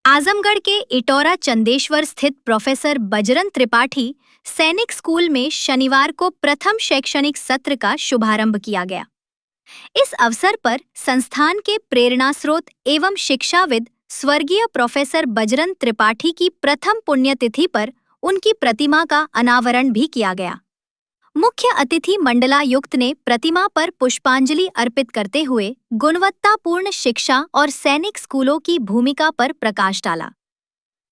आजमगढ़ के इटौरा चंदेश्वर स्थित प्रोफेसर बजरंग त्रिपाठी सैनिक स्कूल में शनिवार को प्रथम शैक्षणिक सत्र का शुभारंभ किया गया। इस अवसर पर संस्थान के प्रेरणा स्रोत एवं शिक्षाविद स्वर्गीय प्रोफेसर बजरंग त्रिपाठी की प्रथम पुण्यतिथि पर उनकी प्रतिमा का अनावरण भी किया गया। मुख्य अतिथि मंडलायुक्त ने प्रतिमा पर पुष्पांजलि अर्पित करते हुए गुणवत्तापूर्ण शिक्षा और सैनिक स्कूलों की भूमिका पर प्रकाश डाला।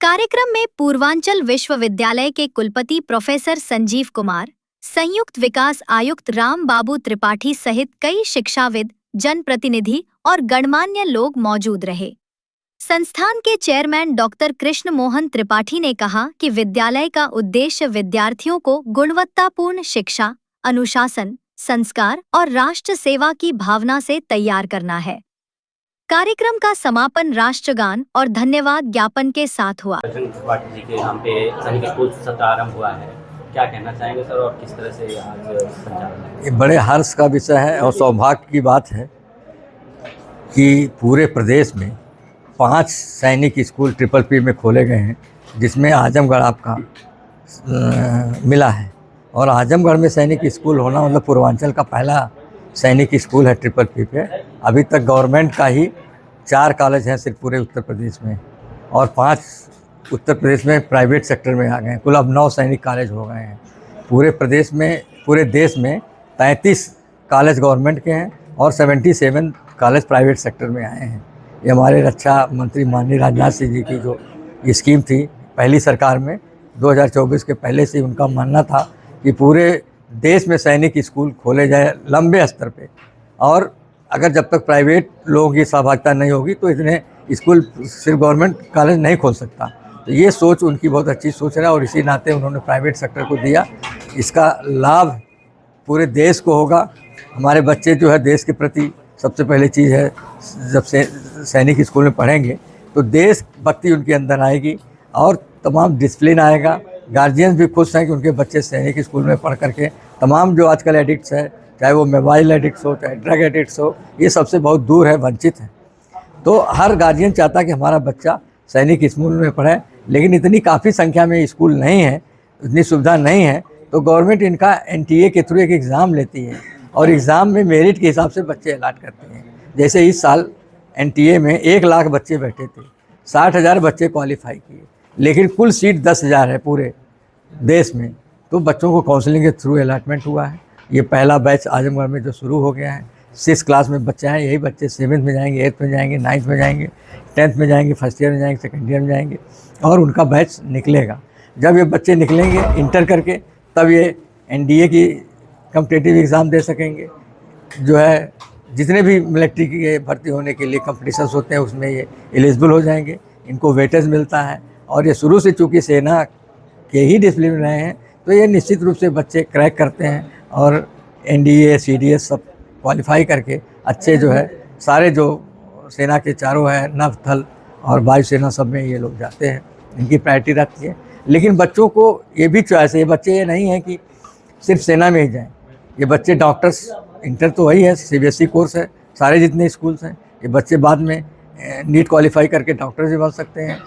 कार्यक्रम में पूर्वांचल विश्वविद्यालय के कुलपति प्रोफेसर संजीव कुमार, संयुक्त विकास आयुक्त राम बाबू त्रिपाठी सहित कई शिक्षाविद, जनप्रतिनिधि और गणमान्य लोग मौजूद रहे। संस्थान के चेयरमैन डॉक्टर कृष्ण मोहन त्रिपाठी ने कहा कि विद्यालय का उद्देश्य विद्यार्थियों को गुणवत्तापूर्ण शिक्षा, अनुशासन, संस्कार और राष्ट्र सेवा की भावना से तैयार करना है। कार्यक्रम का समापन राष्ट्रगान और धन्यवाद ज्ञापन के साथ हुआ। त्रिपाठी जी के नाम पे सैनिक स्कूल सत्र आरंभ हुआ है, क्या कहना चाहेंगे सर, और किस तरह से आज संचालन है? ये बड़े हर्ष का विषय है और सौभाग्य की बात है कि पूरे प्रदेश में 5 सैनिक स्कूल ट्रिपल पी में खोले गए हैं, जिसमें आजमगढ़ आपका मिला है। और आजमगढ़ में सैनिक स्कूल होना मतलब पूर्वांचल का पहला सैनिक स्कूल है ट्रिपल पी पे। अभी तक गवर्नमेंट का ही 4 कॉलेज हैं सिर्फ पूरे उत्तर प्रदेश में, और 5 उत्तर प्रदेश में प्राइवेट सेक्टर में आ गए हैं। कुल अब 9 सैनिक कॉलेज हो गए हैं। पूरे देश में 33 कॉलेज गवर्नमेंट के हैं और 77 कॉलेज प्राइवेट सेक्टर में आए हैं। ये हमारे रक्षा मंत्री माननीय राजनाथ सिंह जी की जो स्कीम थी पहली सरकार में 2024 के पहले से उनका मानना था कि पूरे देश में सैनिक स्कूल खोले जाए लंबे स्तर पे, और अगर जब तक प्राइवेट लोगों की सहभागिता नहीं होगी तो इतने स्कूल सिर्फ गवर्नमेंट कॉलेज नहीं खोल सकता। तो ये सोच उनकी बहुत अच्छी सोच है और इसी नाते उन्होंने प्राइवेट सेक्टर को दिया। इसका लाभ पूरे देश को होगा। हमारे बच्चे जो है देश के प्रति सबसे पहले चीज़ है, जब से सैनिक स्कूल में पढ़ेंगे तो देशभक्ति उनके अंदर आएगी और तमाम डिसिप्लिन आएगा। गार्जियन भी खुश हैं कि उनके बच्चे सैनिक स्कूल में पढ़ करके तमाम जो आजकल एडिक्ट्स है, चाहे वो मोबाइल एडिक्ट्स हो, चाहे ड्रग एडिक्ट्स हो, ये सबसे बहुत दूर है, वंचित है। तो हर गार्जियन चाहता है कि हमारा बच्चा सैनिक स्कूल में पढ़े, लेकिन इतनी काफ़ी संख्या में स्कूल नहीं है, इतनी सुविधा नहीं है। तो गवर्नमेंट इनका NTA के थ्रू एक एग्ज़ाम लेती है और एग्ज़ाम में मेरिट के हिसाब से बच्चे अलाट करते हैं। जैसे इस साल NTA में 1 लाख बच्चे बैठे थे, 60,000 बच्चे क्वालिफाई किए, लेकिन कुल सीट 10,000 है पूरे देश में। तो बच्चों को काउंसलिंग के थ्रू अलॉटमेंट हुआ है। ये पहला बैच आजमगढ़ में जो शुरू हो गया है। 6 क्लास में बच्चे हैं, यही बच्चे 7th में जाएंगे, 8th में जाएंगे, 9th में जाएंगे, 10th में जाएंगे, फर्स्ट ईयर में जाएंगे, सेकेंड ईयर में जाएंगे, और उनका बैच निकलेगा। जब ये बच्चे निकलेंगे इंटर करके, तब ये NDA की कॉम्पिटिटिव एग्ज़ाम दे सकेंगे। जो है जितने भी मिलिट्री के भर्ती होने के लिए कॉम्पिटिशन्स होते हैं उसमें ये एलिजिबल हो जाएंगे। इनको वेटेज मिलता है, और ये शुरू से चूँकि सेना के ही डिसिप्लिन रहे हैं तो ये निश्चित रूप से बच्चे क्रैक करते हैं और NDA CDS सब क्वालिफाई करके अच्छे जो है सारे जो सेना के चारों है, नभ, थल और वायुसेना सब में ये लोग जाते हैं। इनकी प्रायोरिटी रहती है। लेकिन बच्चों को ये भी चॉइस है, ये बच्चे ये नहीं है कि सिर्फ सेना में ही जाएँ। ये बच्चे डॉक्टर्स, इंटर तो वही है, CBSE कोर्स है, सारे जितने स्कूल्स हैं। ये बच्चे बाद में नीट क्वालिफाई करके डॉक्टर भी बन सकते हैं,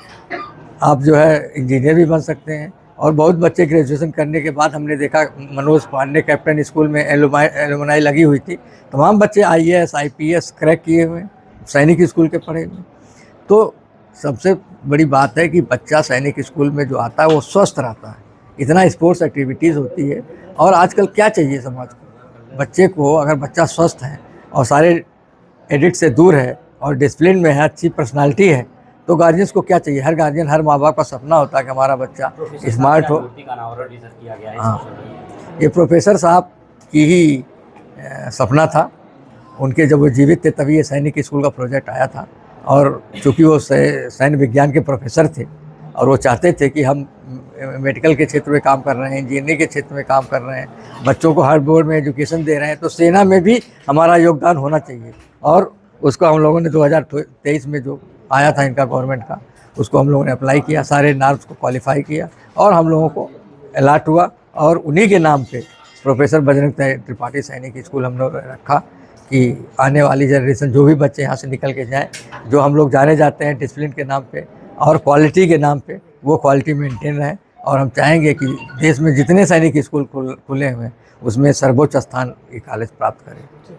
आप जो है इंजीनियर भी बन सकते हैं। और बहुत बच्चे ग्रेजुएशन करने के बाद हमने देखा, मनोज पांडे कैप्टन स्कूल में एलुमनाई लगी हुई थी, तमाम बच्चे IAS IPS क्रैक किए हुए, सैनिक स्कूल के पढ़े हुए। तो सबसे बड़ी बात है कि बच्चा सैनिक स्कूल में जो आता है वो स्वस्थ रहता है। इतना स्पोर्ट्स एक्टिविटीज़ होती है, और आजकल क्या चाहिए समाज को, बच्चे को अगर बच्चा स्वस्थ है और सारे एडिक्ट से दूर है और डिसिप्लिन में है, अच्छी पर्सनालिटी है, तो गार्जियंस को क्या चाहिए? हर गार्जियन, हर माँ बाप का सपना होता है कि हमारा बच्चा स्मार्ट हो। हाँ, ये प्रोफेसर साहब की ही सपना था। उनके जब वो जीवित थे तभी ये सैनिक स्कूल का प्रोजेक्ट आया था, और चूँकि वो सैन्य विज्ञान के प्रोफेसर थे और वो चाहते थे कि हम मेडिकल के क्षेत्र में काम कर रहे हैं, इंजीनियरिंग के क्षेत्र में काम कर रहे हैं, बच्चों को हर बोर्ड में एजुकेशन दे रहे हैं, तो सेना में भी हमारा योगदान होना चाहिए। और उसको हम लोगों ने 2023 में जो आया था इनका गवर्नमेंट का, उसको हम लोगों ने अप्लाई किया, सारे नार्म्स को क्वालिफाई किया और हम लोगों को अलाट हुआ। और उन्हीं के नाम पे प्रोफेसर बजरंग त्रिपाठी सैनिक स्कूल हम लोग रखा कि आने वाली जनरेशन जो भी बच्चे यहाँ से निकल के जाएँ, जो हम लोग जाने जाते हैं डिसिप्लिन के नाम पे, और क्वालिटी के नाम पे वो क्वालिटी मेंटेन रहे। और हम चाहेंगे कि देश में जितने सैनिक स्कूल खुले हुए हैं उसमें सर्वोच्च स्थान ये कॉलेज प्राप्त करे।